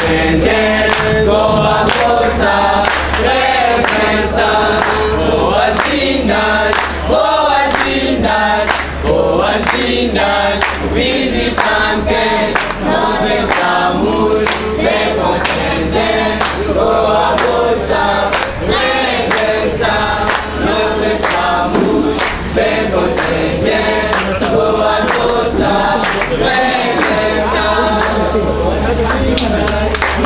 contender, boa força, presença, boas-vindas, boas-vindas, boas-vindas, visitantes, nós estamos bem contentes, boa força, presença, nós estamos bem contentes, boa força, presença,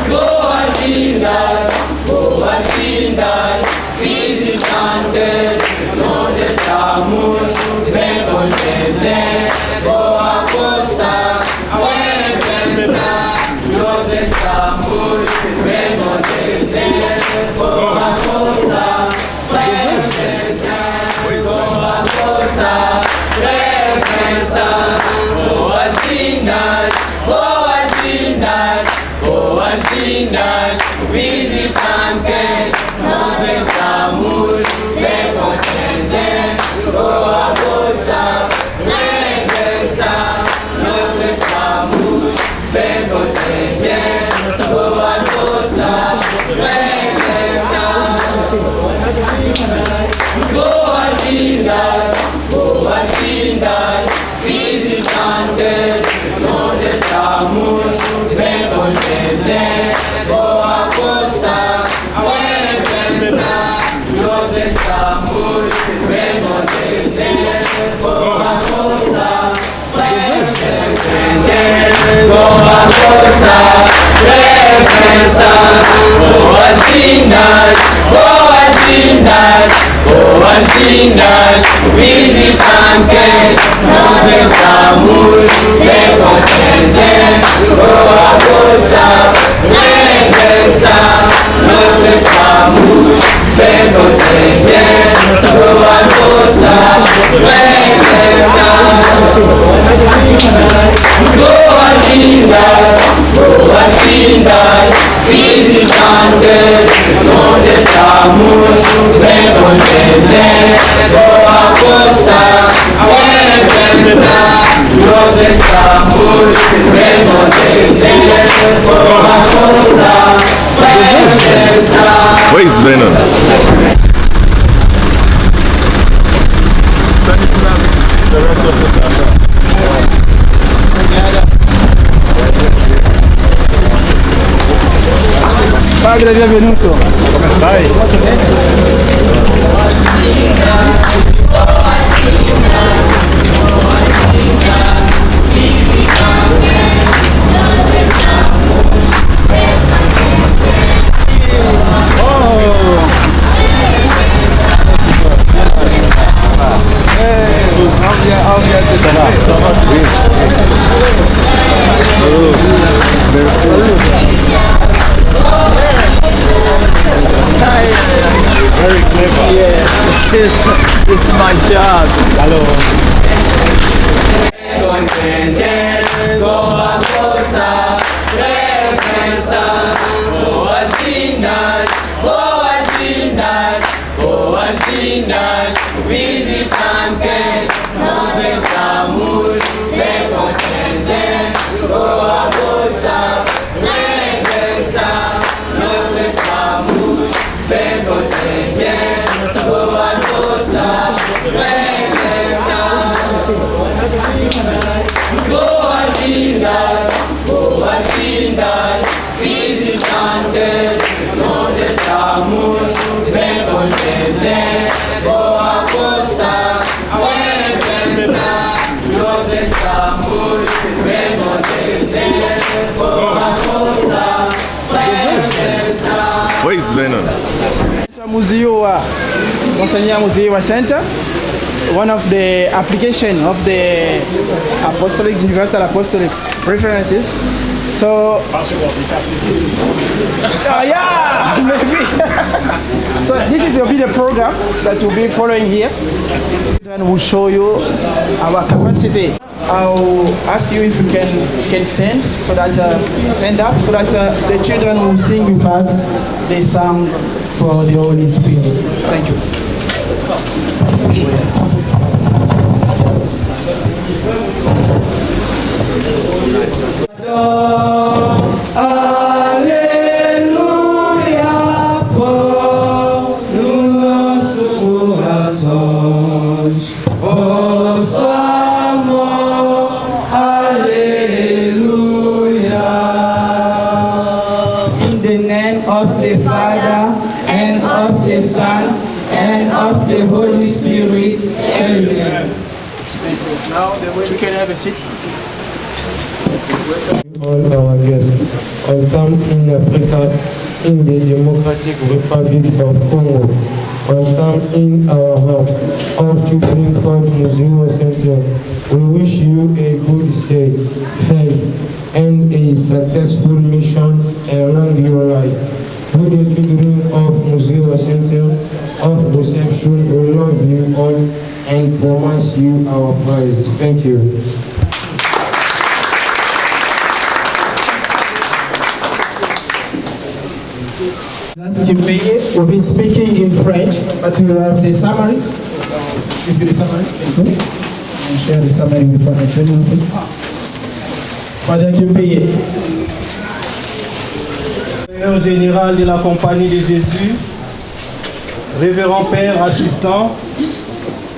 boas-vindas, boas-vindas, visitantes, nós estamos bem contentes, boa força, presença, nós estamos bem contentes, boa força, presença, boa força, presença, boas-vindas, boas-vindas, boas-vindas, visitantes, nós estamos bem contentes, boa força, presença, nós estamos bem contentes, boa força, presença, boas-vindas, boas-vindas, visitantes, nós estamos bem contentes, boa força, presença, nós estamos bem contentes, boa força, presença, boa força, presença, boas-vindas, boas-vindas, boas-vindas, visitantes, nós estamos bem contentes, boa força, presença, nós estamos bem contentes, boa força, presença, boas-vindas, boas-vindas, visitantes, nós estamos bem contentes, boa força, presença, nós estamos bem contentes, boa força, presença. Where's Venom? Stanislas, director of the center. Padre, benvenuto. Come stai? Very clever. Yes, this is my job. Hello. Contender, boa força, presença, boas-vindas, boas-vindas, boas-vindas, visitantes, nós estamos bem contentes, boa força, presença, nós estamos bem contentes, boa força, presença, boas-vindas, boas-vindas, visitantes, nós estamos bem contentes, boa força, presença, nós estamos bem contentes, boa força, presença. Where's Venom? Muziwa, Monseigneur Muziwa Center, one of the application of the Apostolic Universal Apostolic References. So, yeah, maybe. So this will be the program that will be following here. Then we'll show you our capacity. I'll ask you if you can stand so that stand up so that the children will sing with us the song for the Holy Spirit. Thank you. Alleluia. the Father, and of the Son, and of the Holy Spirit. Amen. Now, the way we can have a seat. All our guests, welcome in Africa, in the Democratic Republic of Congo. Welcome in our home of Supreme Court Muziwa Center. We wish you a good stay, health, and a successful mission along your life. To the children of Muziwa Center of Reception, we love you all and promise you our prize. Thank you. We've been speaking in French, but we have the summary. Give you the summary. And share the summary with Father Training Office. Father Kimpeye. Seigneur général de la Compagnie de Jésus, Révérend Père assistant,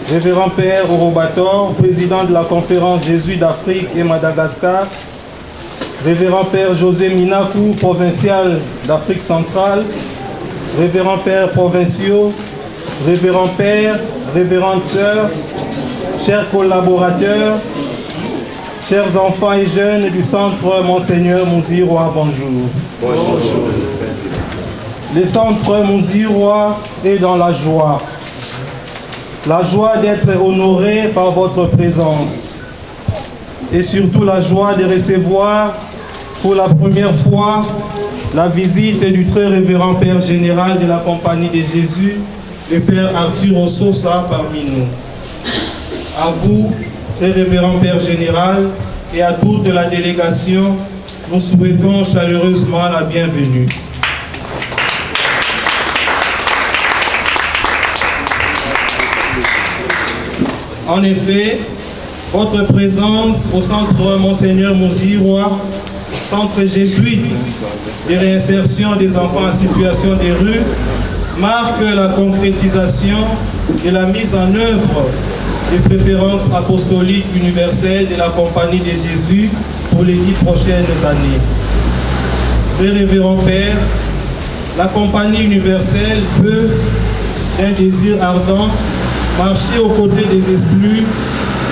Révérend Père Orobator, président de la conférence Jésus d'Afrique et Madagascar, Révérend Père José Minakou, provincial d'Afrique centrale, Révérend Père provinciaux, Révérend Père, Révérende Sœur, chers collaborateurs, chers enfants et jeunes du centre Monseigneur Mouziroa, bonjour. Bonjour. Le centre Mouziroa est dans la joie d'être honoré par votre présence et surtout la joie de recevoir pour la première fois la visite du très révérend Père général de la Compagnie de Jésus, le Père Arthur Ososa parmi nous. À vous, très révérend Père général, et à toute la délégation, nous souhaitons chaleureusement la bienvenue. En effet, votre présence au centre Monseigneur Mouziroa, centre jésuite de réinsertion des enfants en situation de rue, marque la concrétisation et la mise en œuvre des préférences apostoliques universelles de la Compagnie de Jésus pour les 10 prochaines années. Très révérend Père, la Compagnie universelle veut, d'un désir ardent, marcher aux côtés des exclus,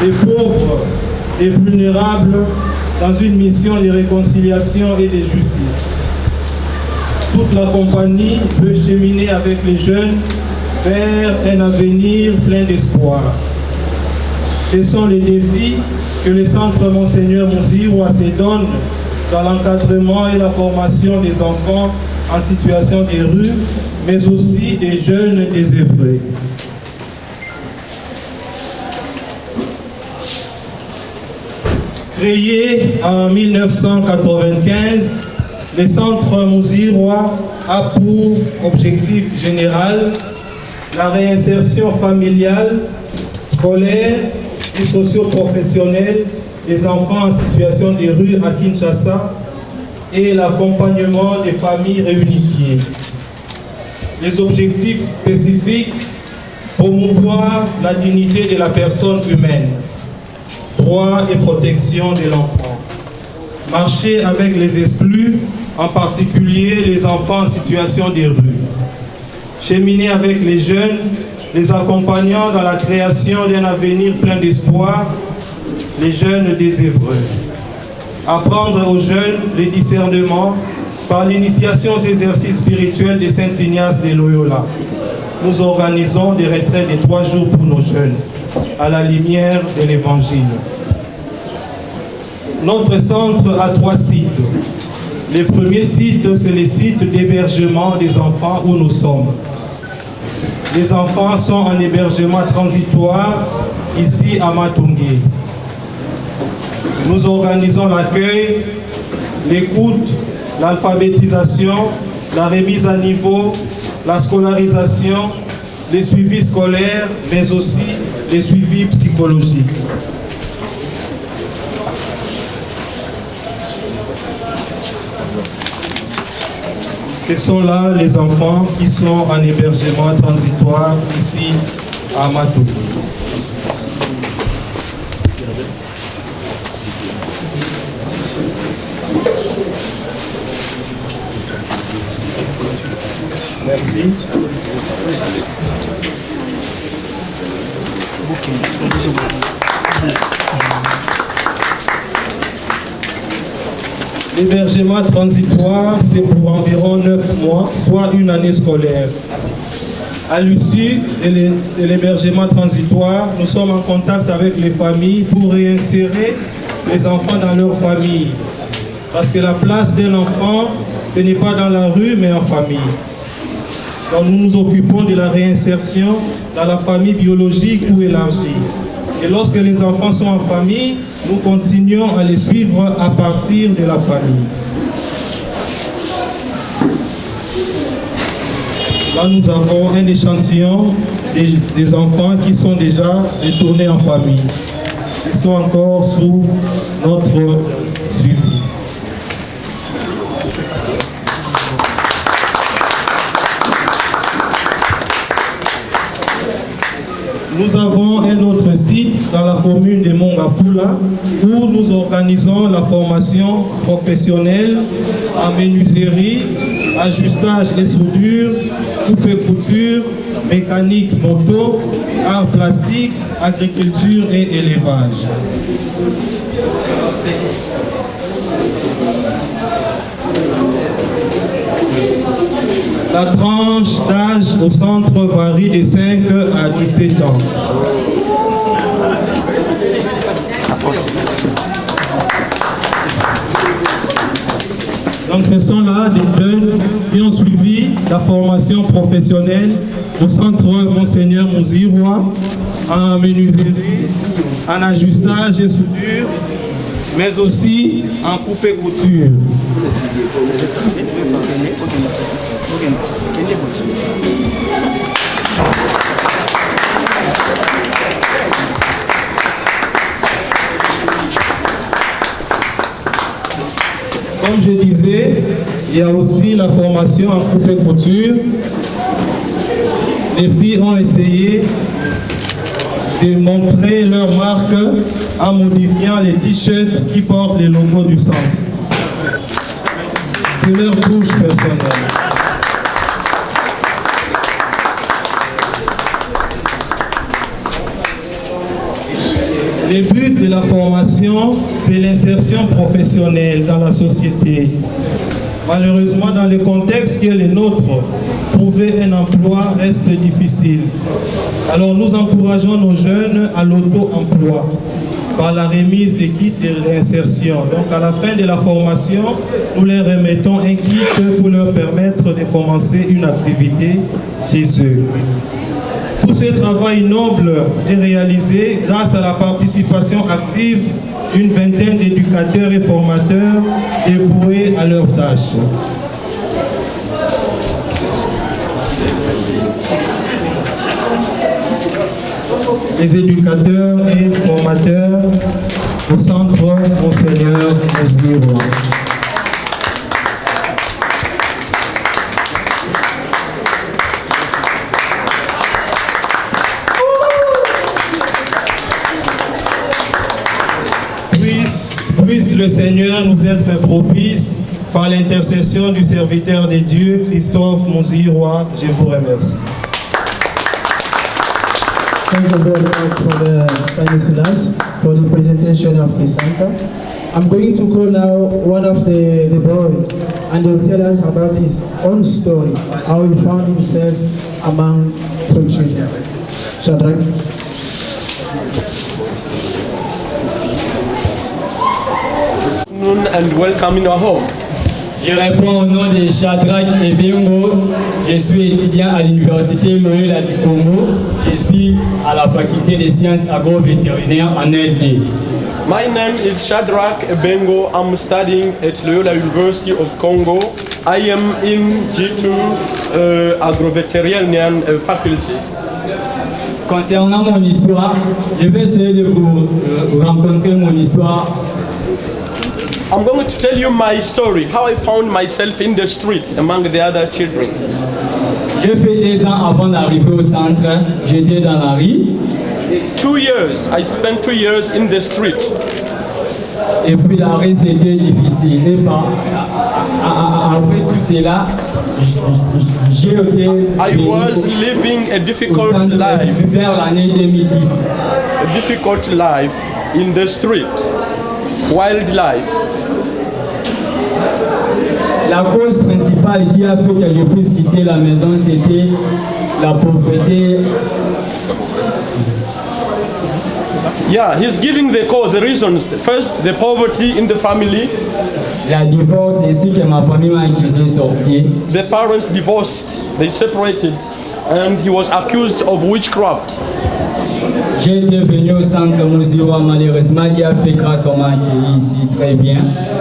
des pauvres et vulnérables dans une mission de réconciliation et de justice. Toute la Compagnie peut cheminer avec les jeunes vers un avenir plein d'espoir. Ce sont les défis que le centre Monseigneur Mouziroa se donne dans l'encadrement et la formation des enfants en situation de rue, mais aussi des jeunes désœuvrés. Créé en 1995, le centre Mouziroa a pour objectif général la réinsertion familiale, scolaire et socio-professionnelle des enfants en situation de rue à Kinshasa et l'accompagnement des familles réunifiées. Les objectifs spécifiques: promouvoir la dignité de la personne humaine, droit et protection de l'enfant, marcher avec les exclus, en particulier les enfants en situation de rue, cheminer avec les jeunes, les accompagnant dans la création d'un avenir plein d'espoir, les jeunes désœuvrés, apprendre aux jeunes le discernement par l'initiation aux exercices spirituels de Saint Ignace de Loyola. Nous organisons des retraites de 3 jours pour nos jeunes, à la lumière de l'Évangile. Notre centre a 3 sites. Le premier site, c'est le site d'hébergement des enfants où nous sommes. Les enfants sont en hébergement transitoire ici à Matungé. Nous organisons l'accueil, l'écoute, l'alphabétisation, la remise à niveau, la scolarisation, les suivis scolaires, mais aussi les suivis psychologiques. Ce sont là les enfants qui sont en hébergement transitoire ici à Matungé. Merci. L'hébergement transitoire, c'est pour environ 9 mois, soit une année scolaire. À l'issue de l'hébergement transitoire, nous sommes en contact avec les familles pour réinsérer les enfants dans leur famille. Parce que la place d'un enfant, ce n'est pas dans la rue, mais en famille. Donc nous nous occupons de la réinsertion dans la famille biologique ou élargie. Et lorsque les enfants sont en famille, nous continuons à les suivre à partir de la famille. Là, nous avons un échantillon des enfants qui sont déjà retournés en famille. Ils sont encore sous notre suivi. Nous avons un autre site dans la commune de Mongafula où nous organisons la formation professionnelle en menuiserie, ajustage et soudure, coupe et couture, mécanique moto, art plastique, agriculture et élevage. La tranche d'âge au centre varie de 5 à 17 ans. Donc ce sont là des jeunes qui ont suivi la formation professionnelle au centre Monseigneur Mouzirois en menuiserie, en ajustage et soudure, mais aussi en coupe et couture. Comme je disais, il y a aussi la formation en coupe et couture. Les filles ont essayé de montrer leur marque en modifiant les t-shirts qui portent les logos du centre. C'est leur touche personnelle. Le but de la formation, c'est l'insertion professionnelle dans la société. Malheureusement, dans le contexte qui est le nôtre, trouver un emploi reste difficile. Alors nous encourageons nos jeunes à l'auto-emploi par la remise des kits de réinsertion. Donc à la fin de la formation, nous leur remettons un kit pour leur permettre de commencer une activité chez eux. Tout ce travail noble est réalisé grâce à la participation active d'une vingtaine d'éducateurs et formateurs dévoués à leurs tâches. Les éducateurs et formateurs au centre Monseigneur Mouzirois. Puisse le Seigneur nous être propice par l'intercession du serviteur de Dieu, Christophe Mouzirois. Je vous remercie. Thank you very much for the Stanislas for the presentation of the center. I'm going to call now one of the boys, and they'll tell us about his own story, how he found himself among some children. Shadrach. And welcome in our home. Je réponds au nom de Shadrach Ebengo. Je suis étudiant à l'Université Loyola du Congo. Je suis à la faculté des sciences agro-vétérinaires en LD. My name is Shadrach Ebengo. I'm studying at Loyola University of Congo. I am in G2 agro-veterinarian faculty. Concernant mon histoire, je vais essayer de vous rencontrer mon histoire. I'm going to tell you my story, how I found myself in the street among the other children. J'ai fait 2 ans avant d'arriver au centre, j'étais dans la rue. 2 years, I spent 2 years in the street. Et puis la rue c'était difficile. Et après tout cela, j'ai été I was living a difficult life, vers l'année 2010. a difficult life in the street, wildlife. La cause principale qui a fait que je puisse quitter la maison, c'était la pauvreté. Yeah, he's giving the cause, the reasons. First, the poverty in the family. La divorce ainsi que ma famille m'a accusé de sorcier. The parents divorced, they separated, and he was accused of witchcraft. J'ai été venu au centre Mouziwa, malheureusement, il a fait grâce à m'a accueilli ici très bien.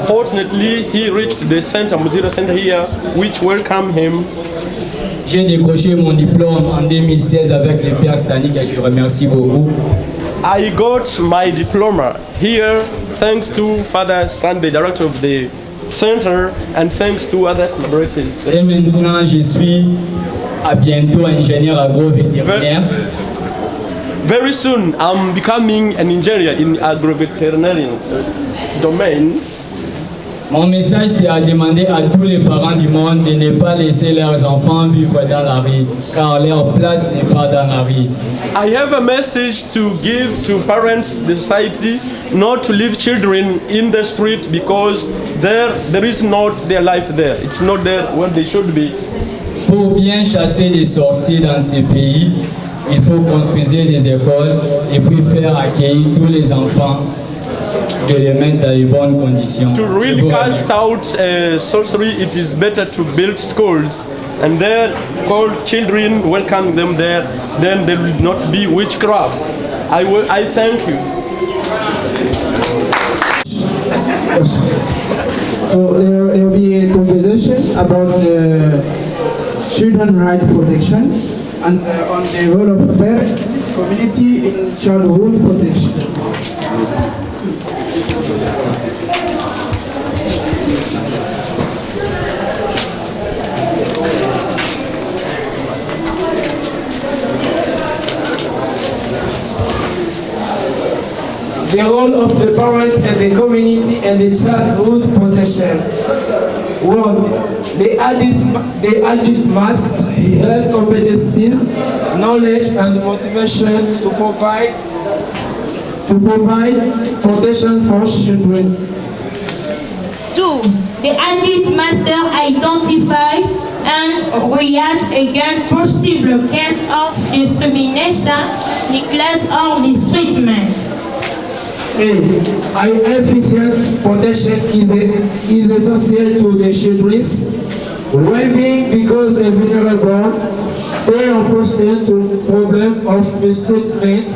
Fortunately, he reached the center, Muzira Center here, which welcomed him. J'ai décroché mon diplôme en 2016 avec le Père Stanik et je le remercie beaucoup. I got my diploma here thanks to Father Stan, the director of the center, and thanks to other collaborators. Et maintenant, je suis à bientôt ingénieur agro-vétérinaire. Very soon, I'm becoming an engineer in agro-veterinary domain. Mon message, c'est à demander à tous les parents du monde de ne pas laisser leurs enfants vivre dans la rue, car leur place n'est pas dans la rue. I have a message to give to parents, the society, not to leave children in the street because there is not their life there. It's not there where they should be. Pour bien chasser les sorciers dans ces pays, il faut construire des écoles et puis faire accueillir tous les enfants, de les mettre dans les bonnes conditions. To really cast out sorcery, it is better to build schools and there call children, welcome them there, then there will not be witchcraft. I thank you. So there will be a conversation about children's rights protection and on the role of parent community in childhood protection. The role of the parents and the community and the childhood protection. 1. The adult must have competencies, knowledge and motivation to provide protection for children. 2. The adult must identify and react against possible cases of discrimination, neglect or mistreatment. Efficient protection is essential to the children's well-being because a vulnerable they are exposed to problem of mistreatment,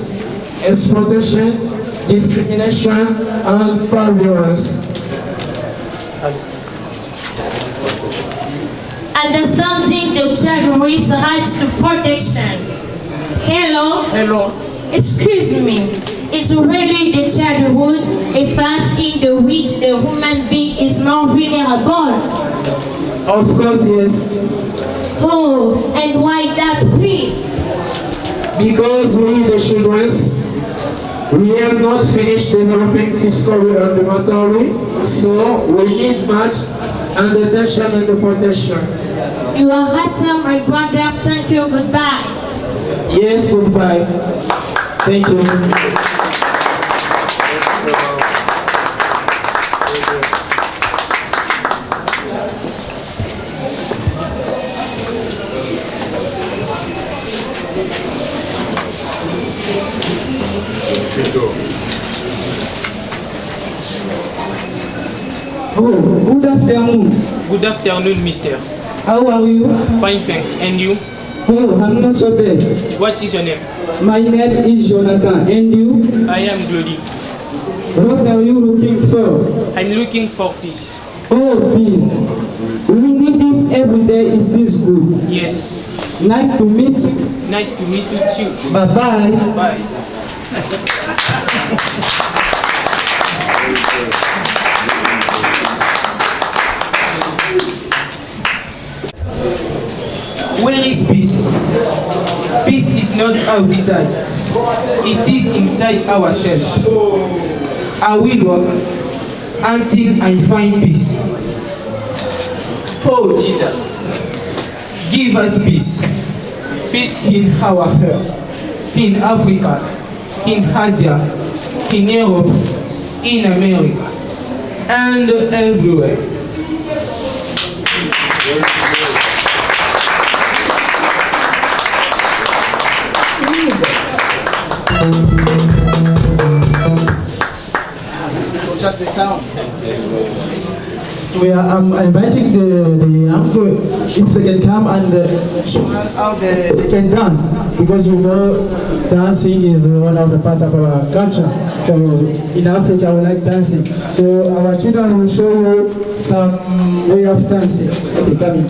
exploitation, discrimination, and violence. Understanding the children's rights to protection. Hello. Excuse me. Is really the childhood a fact in which the human being is more vulnerable? Of course, yes. Oh, and why that, please? Because we, the children, we have not finished developing physically and mentally, so we need much and attention and protection. You are right, my brother. Thank you. Goodbye. Yes, goodbye. Thank you. Oh, good afternoon. Good afternoon, mister. How are you? Fine, thanks. And you? Oh, I'm not so bad. What is your name? My name is Jonathan. And you? I am Glody. What are you looking for? I'm looking for peace. Oh, peace. We need it every day. It is good. Yes. Nice to meet you. Nice to meet you too. Bye-bye. Bye. Where is peace? Peace is not outside. It is inside ourselves. I will work until I find peace. Oh Jesus, give us peace. Peace in our heart, in Africa, in Asia, in Europe, in America, and everywhere. Just the sound. So I'm inviting the uncle if they can come and show us how they can dance, because you know dancing is one of the part of our culture. So in Africa we like dancing. So our children will show you some way of dancing. Okay, come in.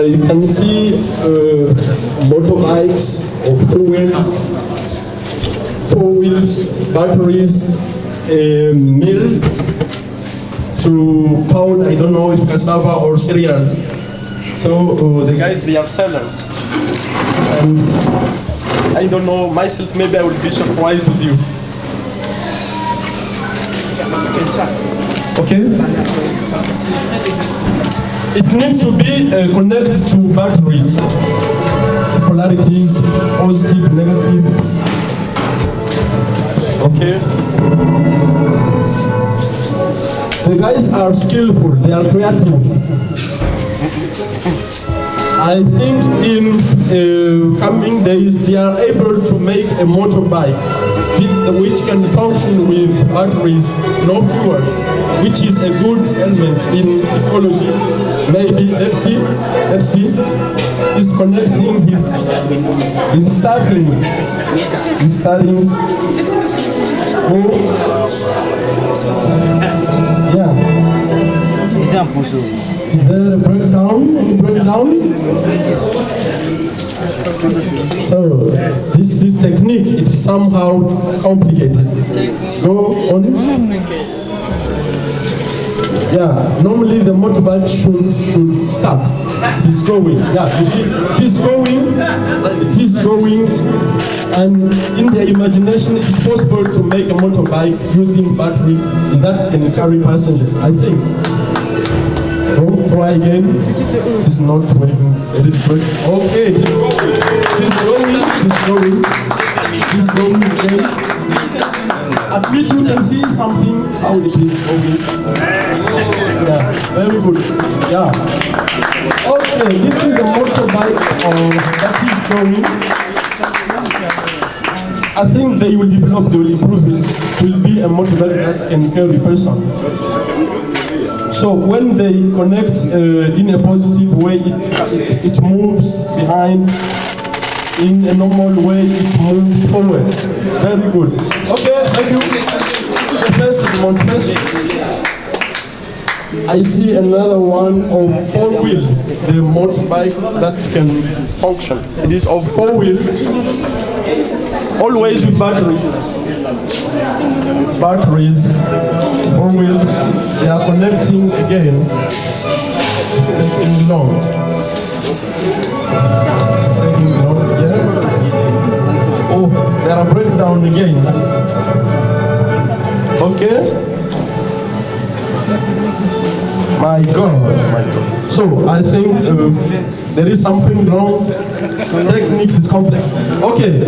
You can see motorbikes of 2 wheels, 4 wheels, batteries, a mill to pound, I don't know if cassava or cereals. So the guys, they are talent. And I don't know, myself, maybe I will be surprised with you. You can start. Okay? It needs to be connected to batteries. Polarities, positive, negative. Okay? The guys are skillful, they are creative. I think in coming days they are able to make a motorbike which can function with batteries, no fuel, which is a good element in ecology. Maybe, let's see. He's connecting, he's starting. Oh. Yeah. Is there a breakdown? Any breakdown? So, this is technique. It is somehow complicated. Go on. Yeah, normally the motorbike should start. It is going. Yeah, you see, it is going. And in their imagination, it is possible to make a motorbike using battery that can carry passengers, I think. Try again. It is not working. It is working. Okay, it is going again. At least you can see something how it is going. Yeah, very good. Yeah. Okay, this is the motorbike that is going. I think they will develop, they will improve it. It will be a motorbike that can carry persons. So when they connect in a positive way, it moves behind. In a normal way, it moves forward. Very good. Okay, thank you. The first demonstration. I see another one of 4 wheels. The motorbike that can function. It is of 4 wheels. Always with batteries. Batteries, 4 wheels. They are connecting again. It's taking long. Oh, there are breakdown again. Okay. My God. So I think there is something wrong. Techniques is complex. Okay.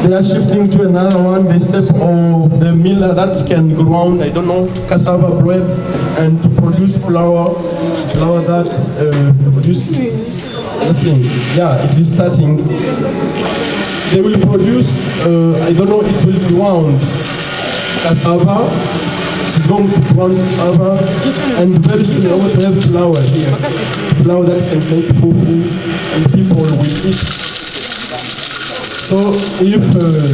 They are shifting to another one. They step of the miller that can ground, I don't know, cassava bread and to produce flour that produce nothing. Yeah, it is starting. They will produce, I don't know, it will ground cassava. It's going to ground cassava, and very soon they want to have flour here. Flour that can make fufu, and people will eat. So if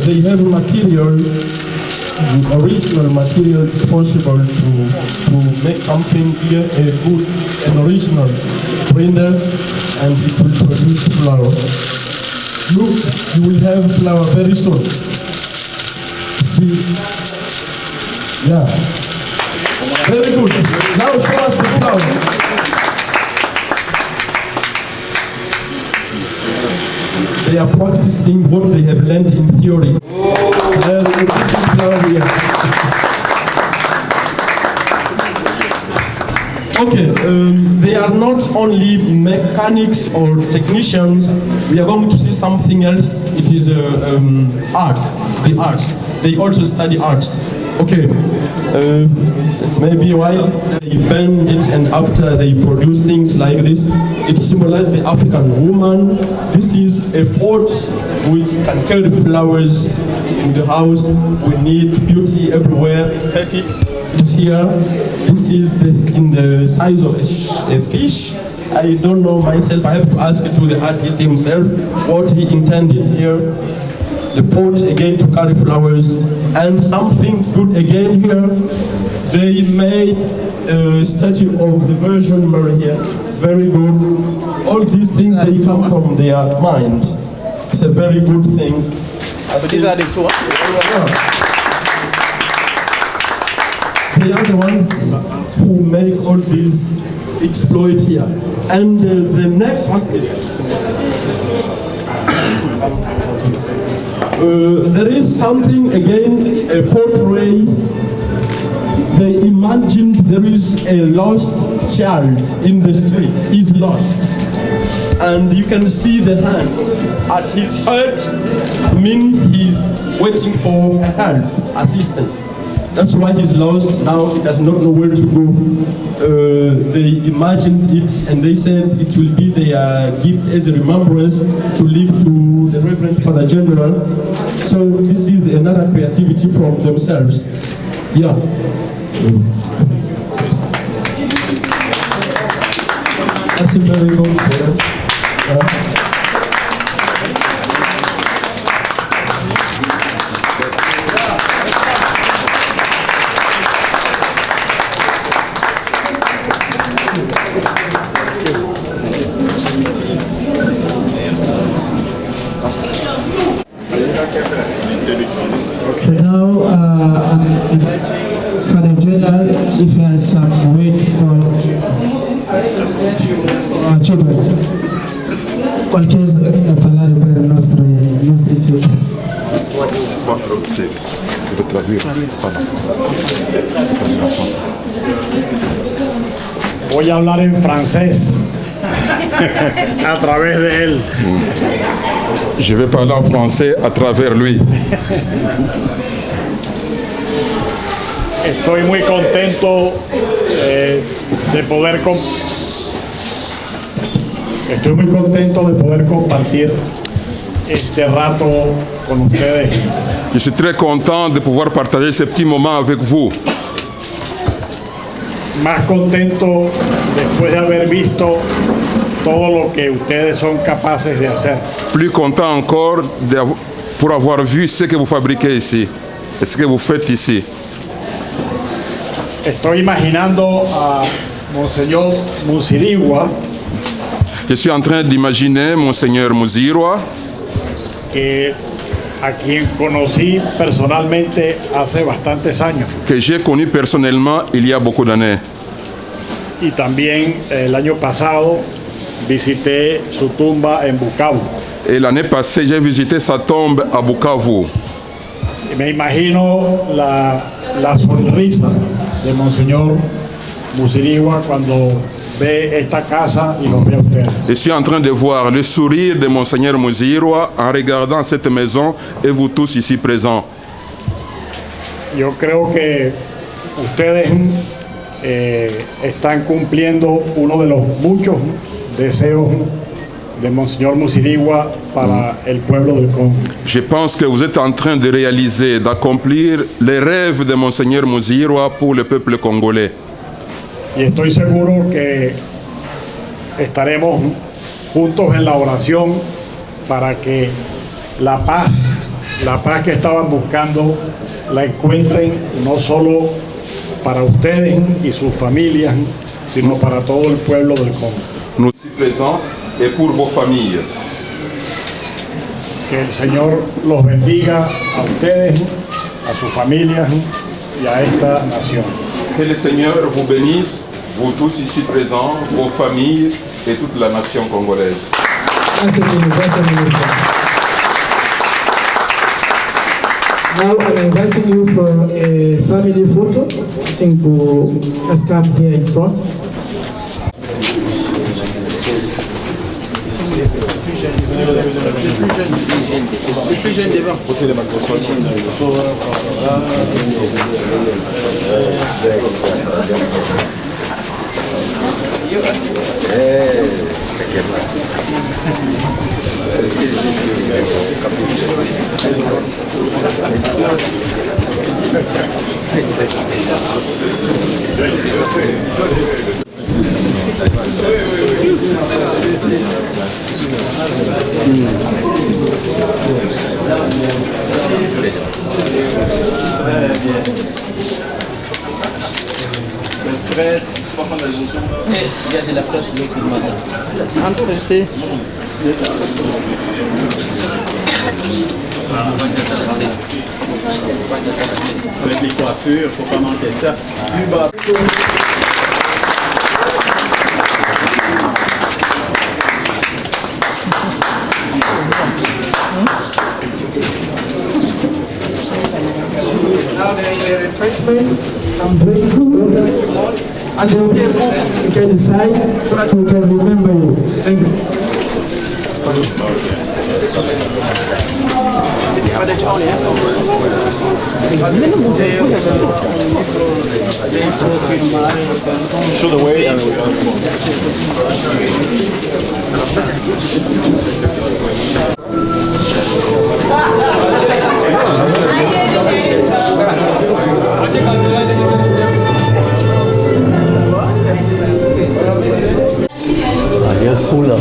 they have material, original material, it's possible to make something here, a good and original printer, and it will produce flour. Look, you will have flour very soon. See? Yeah. Very good. Now show us the flour. They are practicing what they have learned in theory. This is flour here. Okay, they are not only mechanics or technicians. We are going to see something else. It is art, the arts. They also study arts. Okay, maybe while they bend it and after they produce things like this, it symbolizes the African woman. This is a pot which can carry flowers in the house. We need beauty everywhere, aesthetic. It's here. This is in the size of a fish. I don't know myself. I have to ask it to the artist himself what he intended here. The pot again to carry flowers, and something good again here. They made a statue of the Virgin Mary here. Very good. All these things they come from their mind. It's a very good thing. So these are the two. They are the ones who make all these exploit here. And the next one is there is something again, a portrait. they imagined there is a lost child in the street. He's lost. And you can see the hand at his heart. I mean, he's waiting for a help, assistance. That's why he's lost. Now he does not know where to go. They imagined it and they said it will be their gift as a remembrance to leave to the Reverend Father General. So this is another creativity from themselves. Yeah. That's a very good. Now, Father General, if he has some word for our children. Qualquer palavra para nosso instituto. Voy a hablar en francés a través de él. Je vais parler en français à travers lui. Estoy muy contento Estoy muy contento de poder compartir este rato con ustedes. Je suis très content de pouvoir partager ce petit moment avec vous. Más contento después de haber visto todo lo que ustedes son capaces de hacer. Plus content encore pour avoir vu ce que vous fabriquez ici et ce que vous faites ici. Estoy imaginando a Monseñor Musirigua. Je suis en train d'imaginer Monseigneur Muzirwa, a quien conocí personalmente hace bastantes años. que j'ai connu personnellement il y a beaucoup d'années. Y también el año pasado visité su tumba en Bukavu. Et l'année passée, j'ai visité sa tombe à Bukavu. Y me imagino la sonrisa de Monseñor Musirigua cuando ve esta casa y los ve a ustedes. Je suis en train de voir le sourire de Monseigneur Muzirwa en regardant cette maison et vous tous ici présents. Yo creo que ustedes están cumpliendo uno de los muchos deseos de Monseñor Musirigua para el pueblo del Congo. Je pense que vous êtes en train de réaliser, d'accomplir les rêves de Monseigneur Muzirwa pour le peuple congolais. Y estoy seguro que estaremos juntos en la oración para que la paz que estaban buscando la encuentren no solo para ustedes y sus familias, sino para todo el pueblo del Congo. Nous sommes présents et pour vos familles. Que el Señor los bendiga a ustedes, a sus familias y a esta nación. Que le Seigneur vous bénisse, vous tous ici présents, vos familles et toute la nation congolaise. Now I'm inviting you for a family photo. I think we'll just come here in front. Il y a de la place Entre ici. Avec les coiffures, faut pas manquer ça. Plus bas. Now there is a refreshment. I'm very good. And there will be a book you can decide so that we can remember you. Thank you. Show the way and Allá es pula.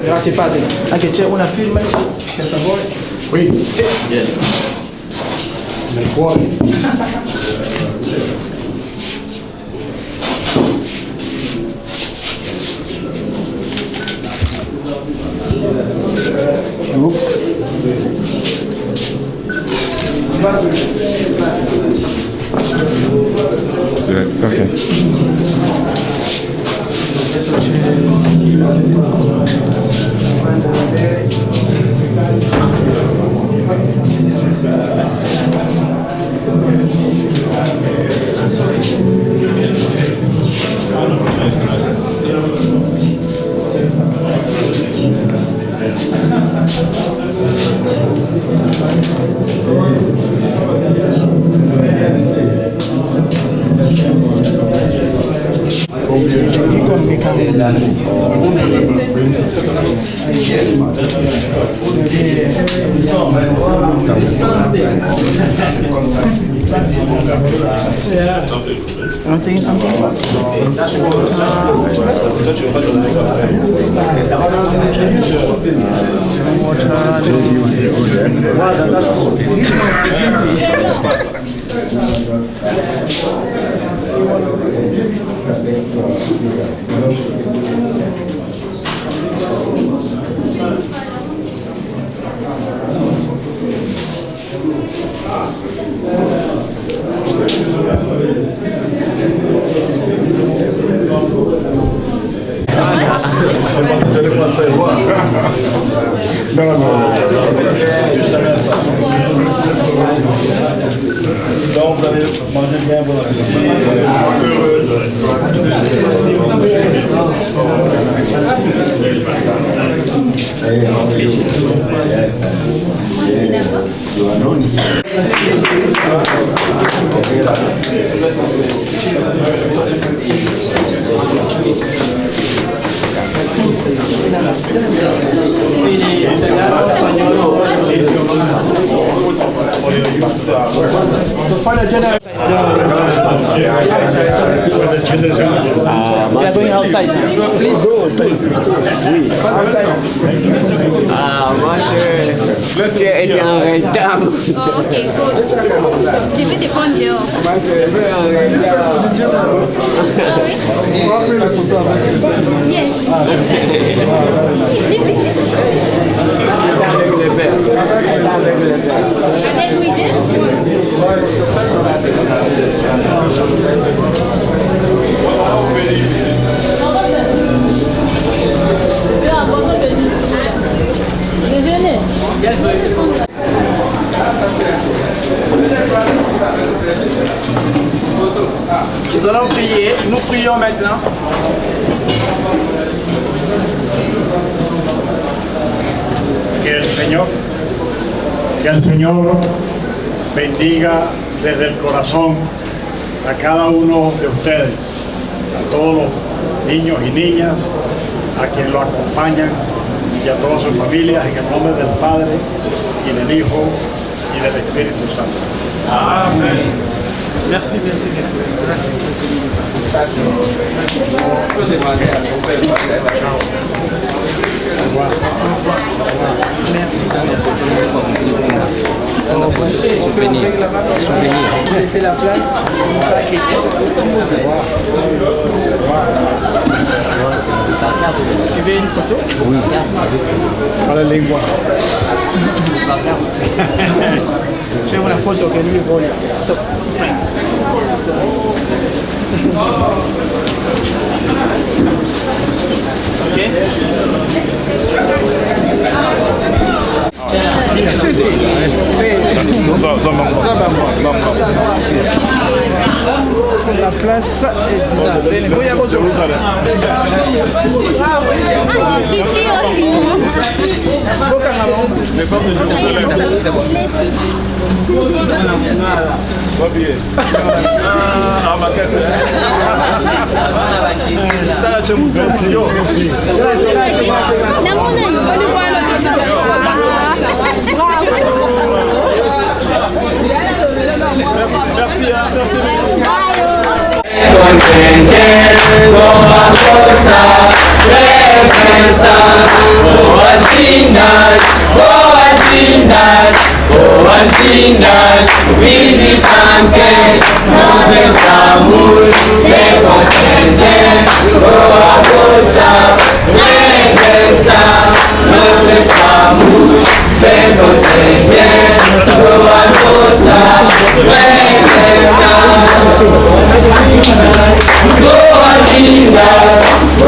Grazie padre. Anche c'è una firma, per favore. Qui. Sì. Yes. Nel cuore. Non tem Donc vous allez manger bien bon We are going outside. Please. Moi, j'ai été en retard. Oh, ok, good. Je vais te prendre dehors. Sorry? Yes. Avec Louise? Nous allons prier. Nous prions maintenant. Que el Señor bendiga desde el corazón a cada uno de ustedes, a todos los niños y niñas, a quienes lo acompañan y a todas sus familias, en el nombre del Padre, y del Hijo, y del Espíritu Santo. Amén. Merci, merci. Gracias. On peut laisser la place. Tu veux une photo? Oui. Para la lengua. C'è una foto che lui vuole. Sì, sì. La place est bene. Poi a cosa usare? Ci fio aussi. Les femmes de Jérusalem. Va bien. Ah, ma casa. C'è un pezzo. Merci, boas-vindas, visitantes, nós estamos bem contentes, boa vossa presença, nós estamos bem contentes, boa vossa presença.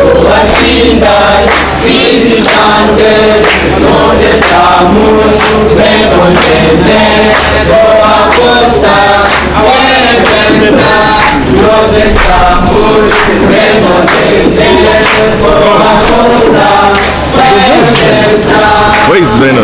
Boas-vindas, visitantes, nós estamos bem contentes, boa vossa presença, nós estamos bem contentes, boa vossa presença. Oui, Sven.